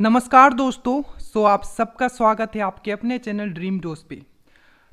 नमस्कार दोस्तों। आप सबका स्वागत है आपके अपने चैनल ड्रीम डोज पे।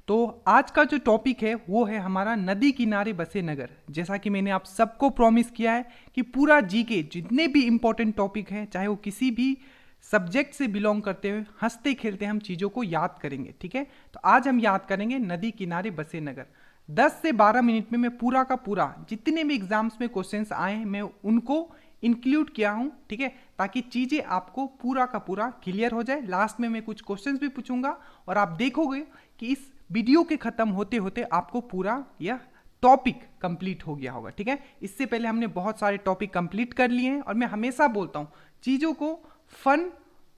तो आज का जो टॉपिक है वो है हमारा नदी किनारे बसे नगर। जैसा कि मैंने आप सबको प्रॉमिस किया है कि पूरा जीके जितने भी इंपॉर्टेंट टॉपिक हैं, चाहे वो किसी भी सब्जेक्ट से बिलोंग करते हुए, हंसते खेलते हम चीज़ों को याद करेंगे। ठीक है, तो आज हम याद करेंगे नदी किनारे बसे नगर। 10 से 12 मिनट में मैं पूरा का पूरा जितने भी एग्जाम्स में क्वेश्चंस आए हैं मैं उनको इंक्लूड किया हूं। ठीक है, ताकि चीज़ें आपको पूरा का पूरा क्लियर हो जाए। लास्ट में मैं कुछ क्वेश्चंस भी पूछूंगा और आप देखोगे कि इस वीडियो के खत्म होते होते आपको पूरा यह टॉपिक कंप्लीट हो गया होगा। ठीक है, इससे पहले हमने बहुत सारे टॉपिक कंप्लीट कर लिए हैं और मैं हमेशा बोलता हूं चीज़ों को फन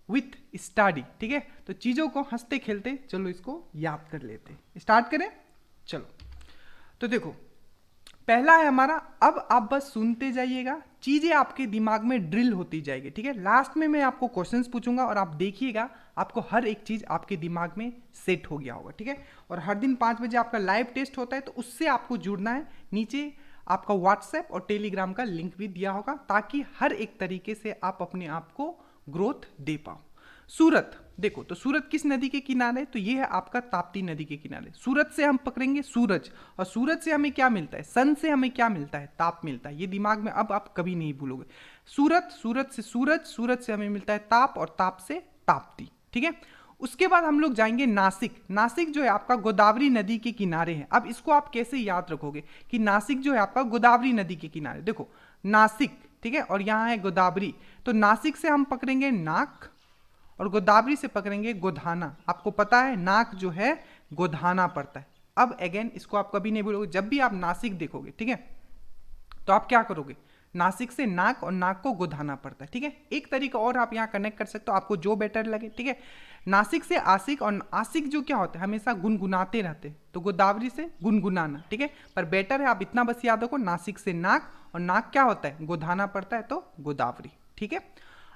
विथ स्टडी। ठीक है, तो चीज़ों को हंसते खेलते चलो इसको याद कर लेते हैं। स्टार्ट करें, चलो। तो देखो, पहला है हमारा, अब आप बस सुनते जाइएगा, चीजें आपके दिमाग में ड्रिल होती जाएगी। ठीक है, लास्ट में मैं आपको क्वेश्चंस पूछूंगा और आप देखिएगा आपको हर एक चीज आपके दिमाग में सेट हो गया होगा। ठीक है, और हर दिन 5 बजे आपका लाइव टेस्ट होता है, तो उससे आपको जुड़ना है। नीचे आपका व्हाट्सएप और टेलीग्राम का लिंक भी दिया होगा, ताकि हर एक तरीके से आप अपने आप को ग्रोथ दे पाओ। सूरत, देखो तो सूरत किस नदी के किनारे है? तो ये है आपका ताप्ती नदी के किनारे। सूरत से हम पकड़ेंगे सूरज, और सूरज से हमें क्या मिलता है? सन से हमें क्या मिलता है? ताप मिलता है। ये दिमाग में अब आप कभी नहीं भूलोगे। सूरत, सूरत से सूरज, सूरज से हमें मिलता है ताप, और ताप से ताप्ती। ठीक है, उसके बाद हम लोग जाएंगे नासिक। नासिक जो है आपका गोदावरी नदी के किनारे है। अब इसको आप कैसे याद रखोगे कि नासिक जो है आपका गोदावरी नदी के किनारे। देखो नासिक, ठीक है, और यहाँ है गोदावरी, तो नासिक से हम पकड़ेंगे नाक और गोदावरी से पकड़ेंगे गोधाना। आपको पता है नाक जो है गोधाना पड़ता है। अब अगेन इसको आप कभी नहीं भूलोगे, जब भी आप नासिक देखोगे, ठीक है, तो आप क्या करोगे? नासिक से नाक, और नाक को गोधाना पड़ता है। ठीक है, एक तरीका और आप यहाँ कनेक्ट कर सकते हो, आपको जो बेटर लगे। ठीक है, नासिक से आसिक, और आसिक जो क्या होता है हमेशा गुनगुनाते रहते, तो गोदावरी से गुनगुनाना। ठीक है, पर बेटर है आप इतना बस याद रखो, नासिक से नाक, और नाक क्या होता है? गोधाना पड़ता है, तो गोदावरी। ठीक है,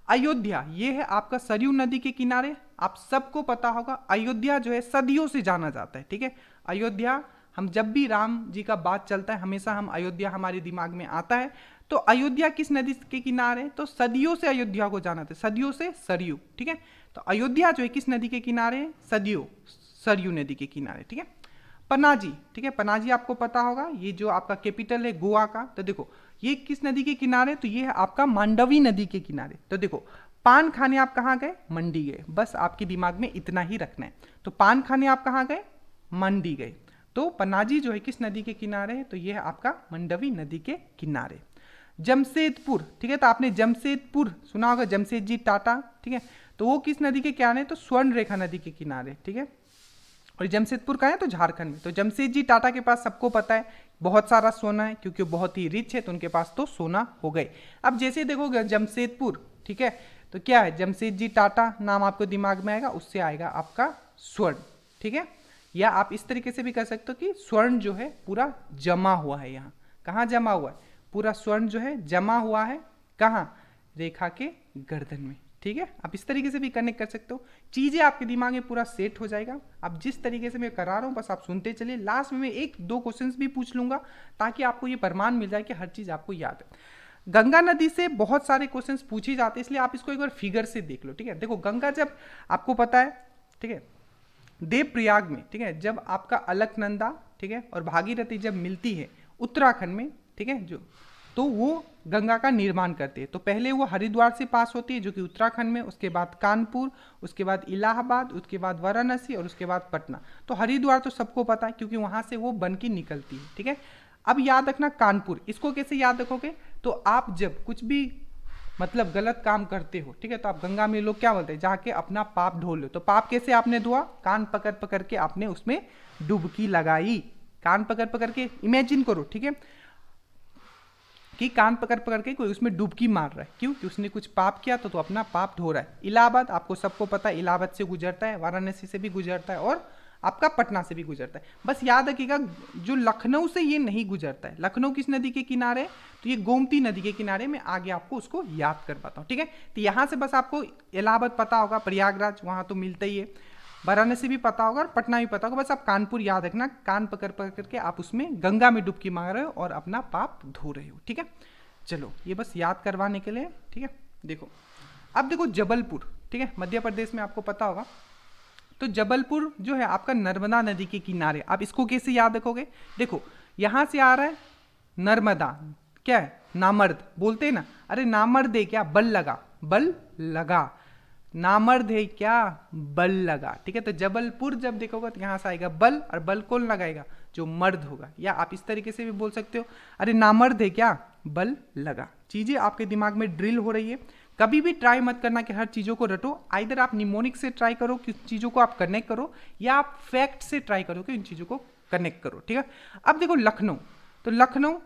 अयोध्या, ये है आपका सरयू नदी के किनारे। आप सबको पता होगा अयोध्या जो है सदियों से जाना जाता है। ठीक है, अयोध्या, हम जब भी राम जी का बात चलता है हमेशा हम अयोध्या हमारे दिमाग में आता है। तो अयोध्या किस नदी के किनारे? तो सदियों से अयोध्या को जाना था, सदियों से सरयू। ठीक है, तो अयोध्या जो है किस नदी के किनारे? सदियों, सरयू नदी के किनारे। ठीक है, पनाजी, ठीक है, पनाजी आपको पता होगा, ये जो आपका कैपिटल है गोवा का। तो देखो ये किस नदी के किनारे? तो ये है आपका मांडवी नदी के किनारे। तो देखो पान खाने आप कहाँ गए? मंडी गए। बस आपके दिमाग में इतना ही रखना है। तो पान खाने आप कहाँ गए? मंडी गए। तो पनाजी जो है किस नदी के किनारे है? तो ये है आपका मंडवी नदी के किनारे। जमशेदपुर, ठीक है, तो आपने जमशेदपुर सुना होगा, जमशेद जी टाटा। ठीक है, तो वो किस नदी के किनारे? तो स्वर्ण रेखा नदी के किनारे। ठीक है, और जमशेदपुर का है तो झारखंड में। तो जमशेद जी टाटा के पास सबको पता है बहुत सारा सोना है, क्योंकि बहुत ही रिच है, तो उनके पास तो सोना हो गए। अब जैसे देखोगे जमशेदपुर, ठीक है, तो क्या है? जमशेद जी टाटा नाम आपको दिमाग में आएगा, उससे आएगा आपका स्वर्ण। ठीक है, या आप इस तरीके से भी कर सकते हो कि स्वर्ण जो है पूरा जमा हुआ है। यहाँ कहाँ जमा हुआ है? पूरा स्वर्ण जो है जमा हुआ है कहाँ? रेखा के गर्दन में। ठीक है, आप इस तरीके से भी कनेक्ट कर सकते हो, चीजें आपके दिमाग में पूरा सेट हो जाएगा। अब जिस तरीके से मैं करा रहा हूँ बस आप सुनते चलिए। लास्ट में मैं 1-2 क्वेश्चंस भी पूछ लूंगा, ताकि आपको ये प्रमाण मिल जाए कि हर चीज आपको याद है। गंगा नदी से बहुत सारे क्वेश्चंस पूछे जाते हैं, इसलिए आप इसको एक बार फिगर से देख लो। ठीक है, देखो गंगा जब आपको पता है, ठीक है, देवप्रयाग में, ठीक है, जब आपका अलकनंदा, ठीक है, और भागीरथी जब मिलती है उत्तराखंड में, ठीक है, जो तो वो गंगा का निर्माण करते हैं। तो पहले वो हरिद्वार से पास होती है जो कि उत्तराखंड में, उसके बाद कानपुर, उसके बाद इलाहाबाद, उसके बाद वाराणसी, और उसके बाद पटना। तो हरिद्वार तो सबको पता है क्योंकि वहां से वो बन के निकलती है। ठीक है, अब याद रखना कानपुर, इसको कैसे याद रखोगे? तो आप जब कुछ भी मतलब गलत काम करते हो, ठीक है, तो आप गंगा में लोग क्या बोलते हैं? जाके अपना पाप धो लो। तो पाप कैसे आपने धोआ? कान पकड़ पकड़ के आपने उसमें डुबकी लगाई। कान पकड़ पकड़ के इमेजिन करो, ठीक है, कि कान पकड़ पकड़ के कोई उसमें डुबकी मार रहा है। क्यों? कि उसने कुछ पाप किया तो अपना पाप धो रहा है। इलाहाबाद आपको सबको पता है, इलाहाबाद से गुजरता है, वाराणसी से भी गुजरता है, और आपका पटना से भी गुजरता है। बस याद रखिएगा जो लखनऊ से ये नहीं गुजरता है। लखनऊ किस नदी के किनारे? तो ये गोमती नदी के किनारे में। आगे आपको उसको याद करवाता हूँ। ठीक है, तो यहाँ से बस आपको इलाहाबाद पता होगा, प्रयागराज वहाँ तो मिलता ही है, वाराणसी भी पता होगा, और पटना भी पता होगा। बस आप कानपुर याद रखना, कान पकड़ पकड़ के आप उसमें गंगा में डुबकी मार रहे हो और अपना पाप धो रहे हो। ठीक है, चलो ये बस याद करवाने के लिए। ठीक है, देखो अब देखो जबलपुर, ठीक है, मध्य प्रदेश में आपको पता होगा। तो जबलपुर जो है आपका नर्मदा नदी के किनारे। आप इसको कैसे याद रखोगे, देखो यहां से आ रहा है नर्मदा, क्या है नामर्द बोलते हैं ना, अरे नामर्द है क्या, बल लगा, बल लगा, नामर्द है क्या, बल लगा, ठीक है। तो जबलपुर जब देखोगे तो यहां से आएगा बल, और बल कौन लगाएगा, जो मर्द होगा। या आप इस तरीके से भी बोल सकते हो, अरे नामर्द है क्या, बल लगा। चीजें आपके दिमाग में ड्रिल हो रही है। कभी भी ट्राई मत करना कि हर चीजों को रटो, आइदर आप निमोनिक से ट्राई करो कि चीजों को आप कनेक्ट करो, या आप फैक्ट से ट्राई करो कि इन चीजों को कनेक्ट करो, ठीक है। अब देखो लखनऊ, तो लखनऊ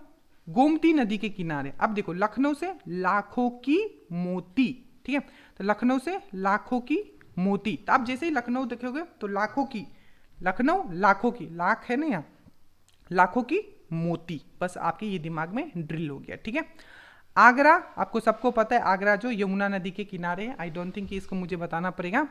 गोमती नदी के किनारे। अब देखो लखनऊ से लाखों की मोती, ठीक है, तो लखनऊ से लाखों की मोती। तो आप जैसे ही लखनऊ देखोगे तो लाखों की, लखनऊ लाखों की, लाख है ना यहाँ, लाखों की मोती, बस आपके ये दिमाग में ड्रिल हो गया, ठीक है। आगरा, आपको सबको पता है आगरा जो यमुना नदी के किनारे है, आई डोंट थिंक इसको मुझे बताना पड़ेगा।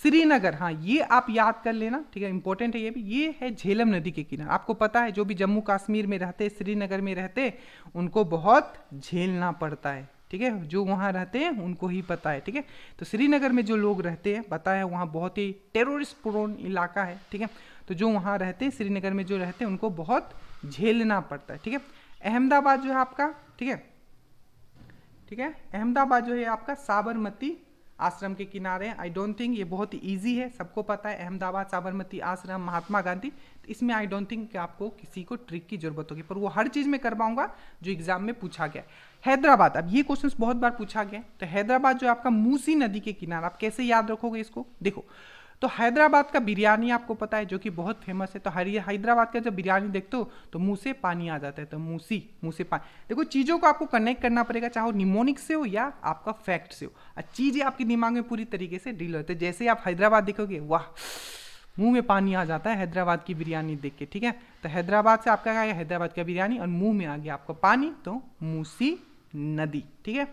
श्रीनगर, हाँ ये आप याद कर लेना, ठीक है, इंपॉर्टेंट है ये भी, ये है झेलम नदी के किनारे। आपको पता है जो भी जम्मू कश्मीर में रहते, श्रीनगर में रहते, उनको बहुत झेलना पड़ता है, ठीक है, जो वहाँ रहते हैं उनको ही पता है, ठीक है। तो श्रीनगर में जो लोग रहते हैं, पता है वहाँ बहुत ही टेररिस्ट प्रोन इलाका है, ठीक है। तो जो वहाँ रहते हैं, श्रीनगर में जो रहते हैं, उनको बहुत झेलना पड़ता है, ठीक है। अहमदाबाद जो है आपका, ठीक है, ठीक है, अहमदाबाद जो है आपका साबरमती आश्रम के किनारे है। आई डोंट थिंक, ये बहुत ही ईजी है, सबको पता है अहमदाबाद साबरमती आश्रम, महात्मा गांधी। तो इसमें आई डोंट थिंक कि आपको किसी को ट्रिक की जरूरत होगी, पर वो हर चीज में करवाऊंगा जो एग्जाम में पूछा गया। हैदराबाद, अब ये क्वेश्चन बहुत बार पूछा गया, तो हैदराबाद जो आपका मूसी नदी के किनारे, आप कैसे याद रखोगे इसको, देखो तो हैदराबाद का बिरयानी आपको पता है जो कि बहुत फेमस है। तो हैदराबाद का जब बिरयानी देखते हो तो मुंह से पानी आ जाता है, तो मुंह से पानी। देखो चीज़ों को आपको कनेक्ट करना पड़ेगा, चाहे वो निमोनिक से हो या आपका फैक्ट से हो, और चीज़ें आपके दिमाग में पूरी तरीके से डील होती है। जैसे आप हैदराबाद देखोगे, वाह मुंह में पानी आ जाता है हैदराबाद की बिरयानी देख के, ठीक है। तो हैदराबाद से आपका आ गया हैदराबाद का बिरयानी, और मुंह में आ गया आपका पानी, तो मूसी नदी, ठीक है।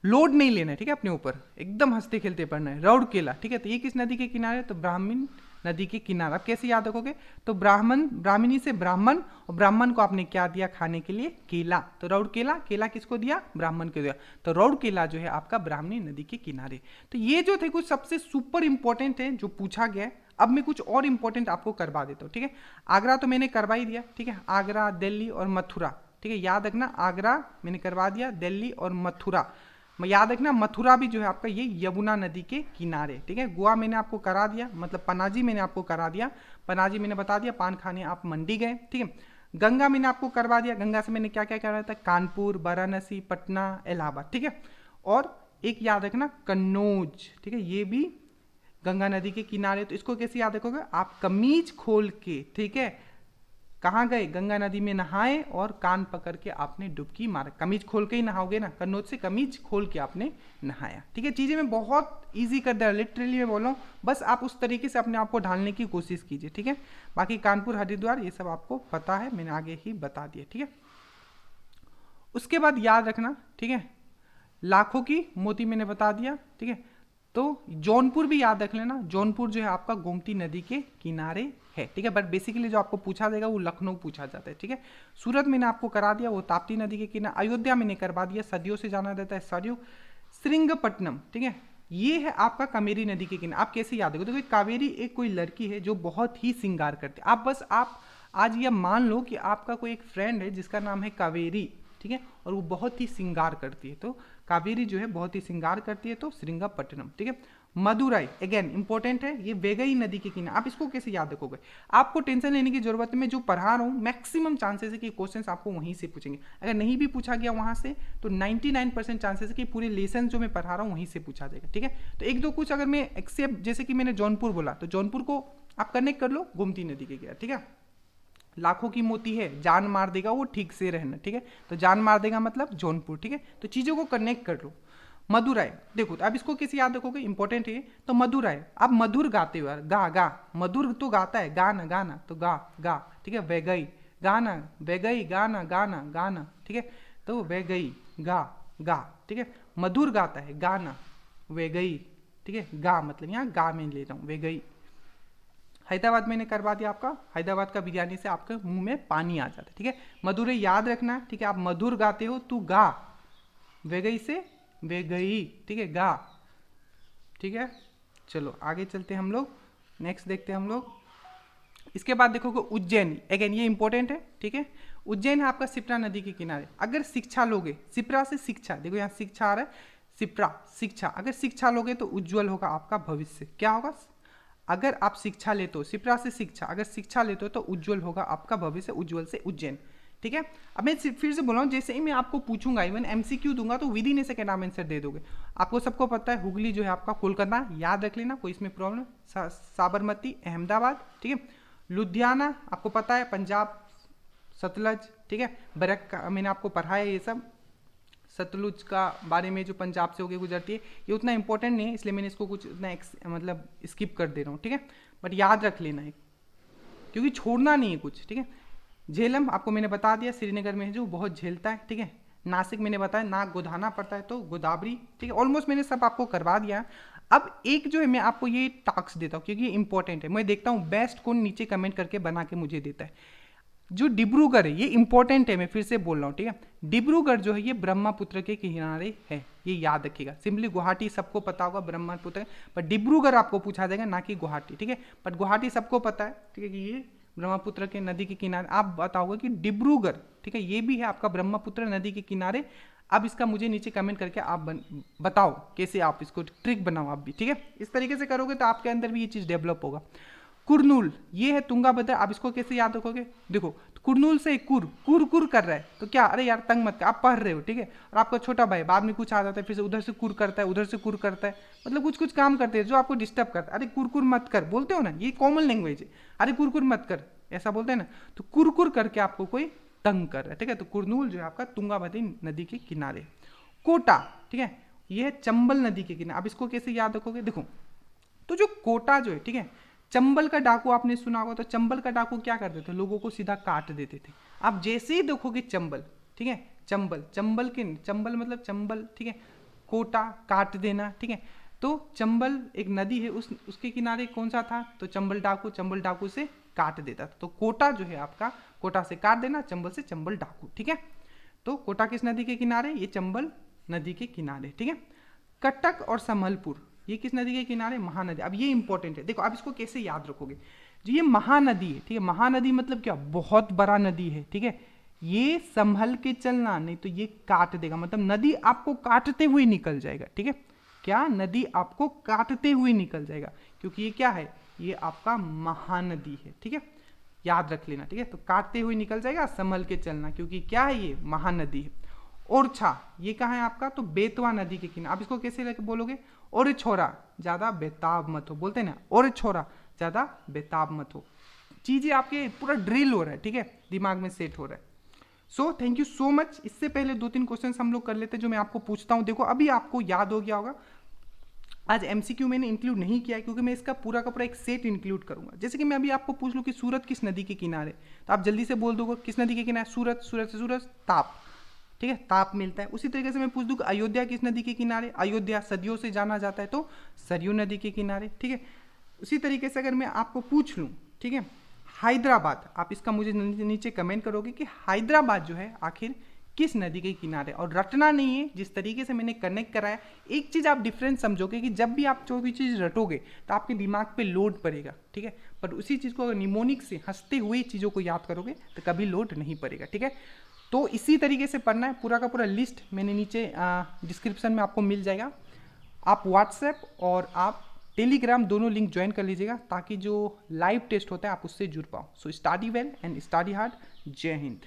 लोड नहीं लेना है, ठीक है, अपने ऊपर एकदम हंसते खेलते पढ़ना है। रौड़केला, ठीक है, तो ये किस नदी के किनारे, तो ब्राह्मण नदी के किनारे। आप कैसे याद रखोगे, तो ब्राह्मणी से ब्राह्मण, और ब्राह्मण को आपने क्या दिया खाने के लिए, केला, तो रौड़केला, केला किसको दिया, ब्राह्मण को दिया, तो रौड़केला जो है आपका ब्राह्मणी नदी के किनारे। तो ये जो थे कुछ सबसे सुपर इंपॉर्टेंट है जो पूछा गया है। अब मैं कुछ और इंपॉर्टेंट आपको करवा देता हूँ, ठीक है। आगरा तो मैंने करवा ही दिया, ठीक है, आगरा, दिल्ली और मथुरा, ठीक है, याद रखना, आगरा मैंने करवा दिया, दिल्ली और मथुरा। याद रखना मथुरा भी जो है आपका ये यमुना नदी के किनारे, ठीक है। गोवा मैंने आपको करा दिया, मतलब पनाजी मैंने आपको करा दिया, पनाजी मैंने बता दिया, पान खाने आप मंडी गए, ठीक है। गंगा मैंने आपको करवा दिया, गंगा से मैंने क्या क्या करा था, कानपुर, वाराणसी, पटना, इलाहाबाद, ठीक है। और एक याद रखना कन्नौज, ठीक है, ये भी गंगा नदी के किनारे। तो इसको कैसे याद रखोगे, आप कमीज खोल के, ठीक है, कहाँ गए, गंगा नदी में नहाए और कान पकड़ के आपने डुबकी मारा। कमीज खोल के ही नहाओगे ना, कन्नौज से कमीज खोल के आपने नहाया, ठीक है। चीजें मैं बहुत इजी कर दिया, लिटरली मैं बोल रहा हूँ, बस आप उस तरीके से अपने आप को ढालने की कोशिश कीजिए, ठीक है। बाकी कानपुर, हरिद्वार ये सब आपको पता है, मैंने आगे ही बता दिया, ठीक है। उसके बाद याद रखना, ठीक है, लाखों की मोती मैंने बता दिया, ठीक है। तो जौनपुर भी याद रख लेना, जौनपुर जो है आपका गोमती नदी के किनारे है, ठीक है। बट बेसिकली जो आपको पूछा जाएगा वो लखनऊ पूछा जाता है, ठीक है। सूरत मैंने आपको करा दिया, वो ताप्ती नदी के किनारे। अयोध्या मैंने करवा दिया, सदियों से जाना जाता है सरयू। श्रृंगपट्टनम, ठीक है, ये है आपका कावेरी नदी के किनारे। आप कैसे याद रखोगे, देखो कावेरी एक कोई लड़की है जो बहुत ही श्रृंगार करती है। आप आज यह मान लो कि आपका कोई एक फ्रेंड है जिसका नाम है कावेरी, ठीक है, और वो बहुत ही श्रृंगार करती है, तो कावेरी जो है बहुत ही श्रृंगार करती है, तो श्रृंगपट्टनम, ठीक है। मदुराई अगेन इंपॉर्टेंट है, ये वेगई नदी के किनारे। आप इसको कैसे याद रखोगे, आपको टेंशन लेने की जरूरत है, मैं जो पढ़ा रहा हूँ मैक्सिमम चांसेस है कि क्वेश्चंस आपको वहीं से पूछेंगे। अगर नहीं भी पूछा गया वहां से तो 99% चांसेस है कि पूरे लेसन जो मैं पढ़ा रहा हूँ वहीं से पूछा जाएगा, ठीक है। तो एक दो कुछ अगर मैं एक्सेप्ट, जैसे कि मैंने जौनपुर बोला, तो जौनपुर को आप कनेक्ट कर लो गोमती नदी के किनारे, ठीक है। लाखों की मोती है, जान मार देगा वो, ठीक से रहना, ठीक है। तो जान मार देगा मतलब जौनपुर, ठीक है। तो चीजों को कनेक्ट कर लो। मदुराई, देखो तो अब इसको कैसे याद रखोगे, इंपॉर्टेंट है। तो मदुराई, अब मधुर गाते हुए, गा गा, मधुर तो गाता है, गाना गाना, तो गा गा, ठीक है। वेगई गाना, वेगई गाना गाना गाना, ठीक है। तो वेगई गा गा, ठीक है। मधुर गाता है, गाना, वेगई, ठीक है, गा मतलब यहाँ गा में ले रहा हूँ, वेगई। हैदराबाद मैंने करवा दिया आपका, हैदराबाद का बिरयानी से आपके मुंह में पानी आ जाता है, ठीक है। मधुरई याद रखना, ठीक है। आप मधुर गाते हो, तू गा, वेगई से वेगई, ठीक है, गा, ठीक है, चलो आगे चलते हैं हम लोग, नेक्स्ट देखते हैं हम लोग। इसके बाद देखोगे उज्जैन, अगेन ये इंपॉर्टेंट है, ठीक है। उज्जैन है आपका शिप्रा नदी के किनारे। अगर शिक्षा लोगे, शिप्रा से शिक्षा, देखो यहाँ शिक्षा आ रहा है, शिप्रा शिक्षा, अगर शिक्षा लोगे तो उज्जवल होगा आपका भविष्य। क्या होगा? अगर आप शिक्षा लेते हो, शिप्रा से शिक्षा, अगर शिक्षा लेते हो तो उज्जवल होगा आपका भविष्य, उज्जवल से उज्जैन, ठीक है। अब मैं फिर से बोल रहा हूँ, जैसे ही मैं आपको पूछूंगा, इवन एमसीक्यू दूंगा तो विद इन ए सेकंड आप आंसर दे दोगे। आपको सबको पता है हुगली जो है आपका कोलकाता, याद रख लेना, कोई इसमें प्रॉब्लम। साबरमती अहमदाबाद, ठीक है। लुधियाना आपको पता है पंजाब, सतलज, ठीक है। बरक का मैंने आपको पढ़ाया ये सब, सतलुज का बारे में जो पंजाब से होकर गुजरती है, ये उतना इंपॉर्टेंट नहीं है, इसलिए मैंने इसको कुछ उतना मतलब स्किप कर दे रहा हूँ, ठीक है। बट याद रख लेना है, क्योंकि छोड़ना नहीं है कुछ, ठीक है। झेलम आपको मैंने बता दिया, श्रीनगर में है जो बहुत झेलता है, ठीक है। नासिक मैंने बताया, नाक गोधाना पड़ता है तो गोदावरी, ठीक है। ऑलमोस्ट मैंने सब आपको करवा दिया। अब एक जो है मैं आपको ये टास्क देता हूँ, क्योंकि ये इंपॉर्टेंट है। मैं देखता हूँ बेस्ट कौन नीचे कमेंट करके बना के मुझे देता है। जो डिब्रूगढ़ है, ये इंपॉर्टेंट है, मैं फिर से बोल रहा हूँ, ठीक है। डिब्रूगढ़ जो है ये ब्रह्मपुत्र के किनारे है, ये याद रखिएगा। सिंपली गुवाहाटी सबको पता होगा ब्रह्मपुत्र, पर डिब्रूगढ़ आपको पूछा जाएगा, ना कि गुवाहाटी, ठीक है। बट गुवाहाटी सबको पता है, ठीक है, कि ये ब्रह्मपुत्र के नदी के किनारे। आप बताओगे कि डिब्रूगढ़, ठीक है, ये भी है आपका ब्रह्मपुत्र नदी के किनारे। अब इसका मुझे नीचे कमेंट करके आप बताओ कैसे आप इसको ट्रिक बनाओ आप भी, ठीक है। इस तरीके से करोगे तो आपके अंदर भी ये चीज़ डेवलप होगा। कुरनूल, ये है तुंगाभद्रा, आप इसको कैसे याद रखोगे? देखो कुरनूल से कुर कुर कुर कर रहा है तो क्या, अरे यार तंग मत कर, आप पढ़ रहे हो, ठीक है। और आपका छोटा भाई बाद में कुछ आ जाता है, फिर से उधर से कुर करता है, उधर से कुर करता है, मतलब कुछ कुछ काम करते हैं जो आपको डिस्टर्ब करता है। अरे कुर मत कर बोलते हो ना, ये कॉमन लैंग्वेज है। अरे कुर मत कर ऐसा बोलते हैं ना, तो कुर करके आपको कोई तंग कर रहा है, ठीक है। तो कुरनूल जो है आपका तुंगाभद्री नदी के किनारे। कोटा, ठीक है, ये है चंबल नदी के किनारे। आप इसको कैसे याद रखोगे? देखो तो जो कोटा जो है, ठीक है, चंबल का डाकू आपने सुना होगा, तो चंबल का डाकू क्या करते थे? लोगों को सीधा काट देते थे। आप जैसे ही देखोगे चंबल, ठीक है, चंबल मतलब चंबल, ठीक है, कोटा काट देना, ठीक है। तो चंबल एक नदी है, उसके किनारे कौन सा था? तो चंबल डाकू से काट देता था। तो कोटा जो है आपका, कोटा से काट देना, चंबल से चंबल डाकू, ठीक है। तो कोटा किस नदी के किनारे? ये चंबल नदी के किनारे, ठीक है। कटक और संबलपुर, ये किस नदी के किनारे? महानदी। अब ये इंपॉर्टेंट है, देखो आप इसको कैसे याद रखोगे? जो ये महानदी है, ठीक है, महानदी मतलब क्या? बहुत बड़ा नदी है, ठीक है। ये संभल के चलना, नहीं तो ये काट देगा, मतलब नदी आपको काटते हुए निकल जाएगा, ठीक है। क्या? नदी आपको काटते हुए निकल जाएगा, क्योंकि ये क्या है? ये आपका महानदी है, ठीक है, याद रख लेना, ठीक है। तो काटते हुए निकल जाएगा, संभल के चलना, क्योंकि क्या है? ये महानदी है। ओरछा, ये कहाँ है आपका? तो बेतवा नदी के किनारे। आप इसको कैसे बोलोगे? और छोरा ज्यादा बेताब मत हो, बोलते हैं ना, और छोरा ज्यादा बेताब मत हो। चीजें आपके पूरा ड्रिल हो रहा है, ठीक है, दिमाग में सेट हो रहा है। So thank you so much. इससे पहले 2-3 क्वेश्चन हम लोग कर लेते हैं जो मैं आपको पूछता हूँ। देखो अभी आपको याद हो गया होगा, आज एमसीक्यू मैंने इंक्लूड नहीं किया है, क्योंकि मैं इसका पूरा का पूरा एक सेट इंक्लूड करूंगा। जैसे कि मैं अभी आपको पूछ लूँ कि सूरत किस नदी के किनारे, तो आप जल्दी से बोल दोगे किस नदी के किनारे? सूरत, सूरत से सूरज ताप, ठीक है, ताप मिलता है। उसी तरीके से मैं पूछ दूँ कि अयोध्या किस नदी के किनारे? अयोध्या सदियों से जाना जाता है, तो सरयू नदी के किनारे, ठीक है। उसी तरीके से अगर मैं आपको पूछ लूँ, ठीक है, हैदराबाद, आप इसका मुझे नीचे कमेंट करोगे कि हैदराबाद जो है आखिर किस नदी के किनारे? और रटना नहीं है, जिस तरीके से मैंने कनेक्ट कराया, एक चीज़ आप डिफरेंस समझोगे कि जब भी आप जो भी चीज़ रटोगे तो आपके दिमाग पे लोड पड़ेगा, ठीक है। पर उसी चीज़ को अगर निमोनिक से हंसते हुए चीज़ों को याद करोगे तो कभी लोड नहीं पड़ेगा, ठीक है। तो इसी तरीके से पढ़ना है, पूरा का पूरा लिस्ट मैंने नीचे डिस्क्रिप्शन में आपको मिल जाएगा। आप व्हाट्सएप और आप टेलीग्राम दोनों लिंक ज्वाइन कर लीजिएगा, ताकि जो लाइव टेस्ट होता है आप उससे जुड़ पाओ। So study well and study hard. जय हिंद।